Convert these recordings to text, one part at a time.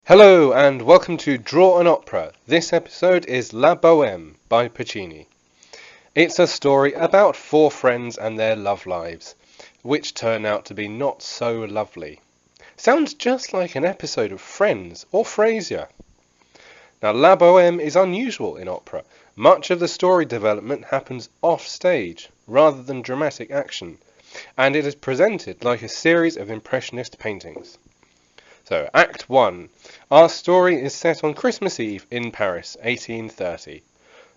Hello and welcome to Draw an Opera. This episode is La Bohème by Puccini. It's a story about four friends and their love lives, which turn out to be not so lovely. Sounds just like an episode of Friends or Frasier. Now La Bohème is unusual in opera. Much of the story development happens off stage rather than dramatic action, and it is presented like a series of impressionist paintings. So, Act 1. Our story is set on Christmas Eve in Paris, 1830.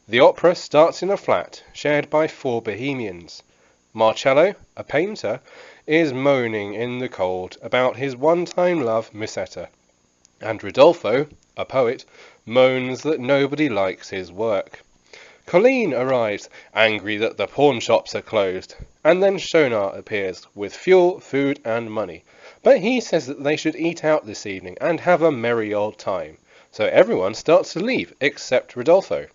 The opera starts in a flat shared by four bohemians. Marcello, a painter, is moaning in the cold about his one-time love, Musetta. And Rodolfo, a poet, moans that nobody likes his work. Colleen arrives, angry that the pawn shops are closed, and then Schonar appears with fuel, food and money. But he says that they should eat out this evening and have a merry old time. So everyone starts to leave except Rodolfo.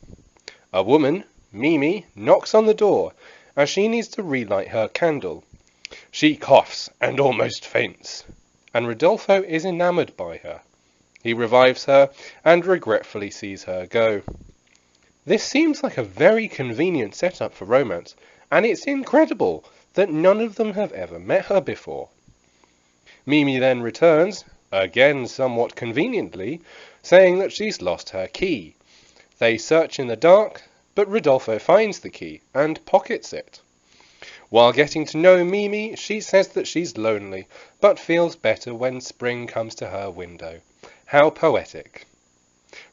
A woman, Mimi, knocks on the door as she needs to relight her candle. She coughs and almost faints, and Rodolfo is enamored by her. He revives her and regretfully sees her go. This seems like a very convenient setup for romance, and it's incredible that none of them have ever met her before. Mimi then returns, again somewhat conveniently, saying that she's lost her key. They search in the dark, but Rodolfo finds the key and pockets it. While getting to know Mimi, she says that she's lonely, but feels better when spring comes to her window. How poetic.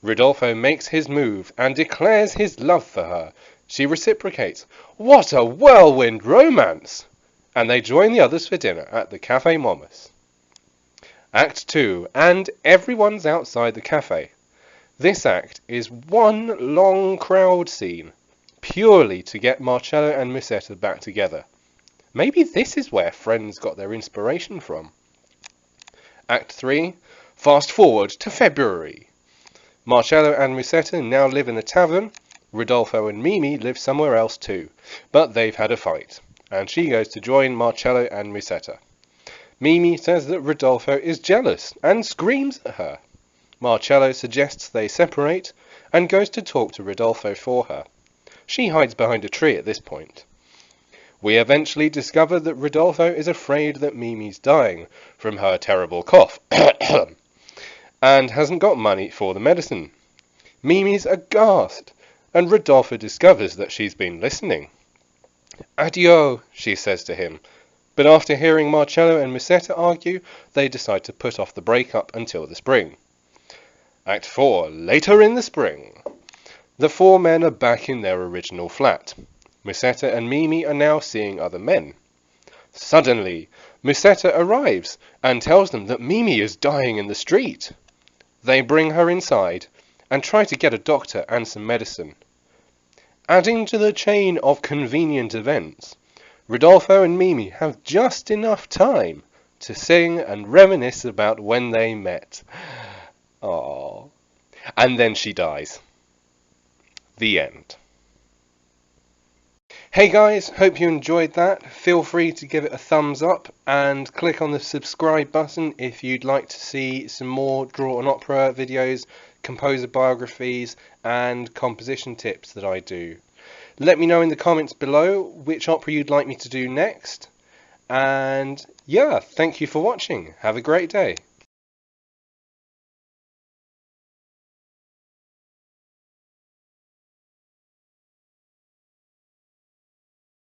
Rodolfo makes his move and declares his love for her. She reciprocates. What a whirlwind romance! And they join the others for dinner at the Café Momus. Act 2, and everyone's outside the cafe. This act is one long crowd scene, purely to get Marcello and Musetta back together. Maybe this is where Friends got their inspiration from. Act 3, fast forward to February. Marcello and Musetta now live in a tavern. Rodolfo and Mimi live somewhere else too, but they've had a fight, and she goes to join Marcello and Musetta. Mimi says that Rodolfo is jealous and screams at her. Marcello suggests they separate and goes to talk to Rodolfo for her. She hides behind a tree at this point. We eventually discover that Rodolfo is afraid that Mimi's dying from her terrible cough and hasn't got money for the medicine. Mimi's aghast, and Rodolfo discovers that she's been listening. Addio, she says to him, but after hearing Marcello and Musetta argue, they decide to put off the breakup until the spring. Act 4, later in the spring. The four men are back in their original flat. Musetta and Mimi are now seeing other men. Suddenly, Musetta arrives and tells them that Mimi is dying in the street. They bring her inside and try to get a doctor and some medicine. Adding to the chain of convenient events, Rodolfo and Mimi have just enough time to sing and reminisce about when they met. Aww. And then she dies. The end. Hey guys, hope you enjoyed that. Feel free to give it a thumbs up and click on the subscribe button if you'd like to see some more Draw an Opera videos, composer biographies and composition tips that I do. Let me know in the comments below which opera you'd like me to do next. And yeah, thank you for watching. Have a great day.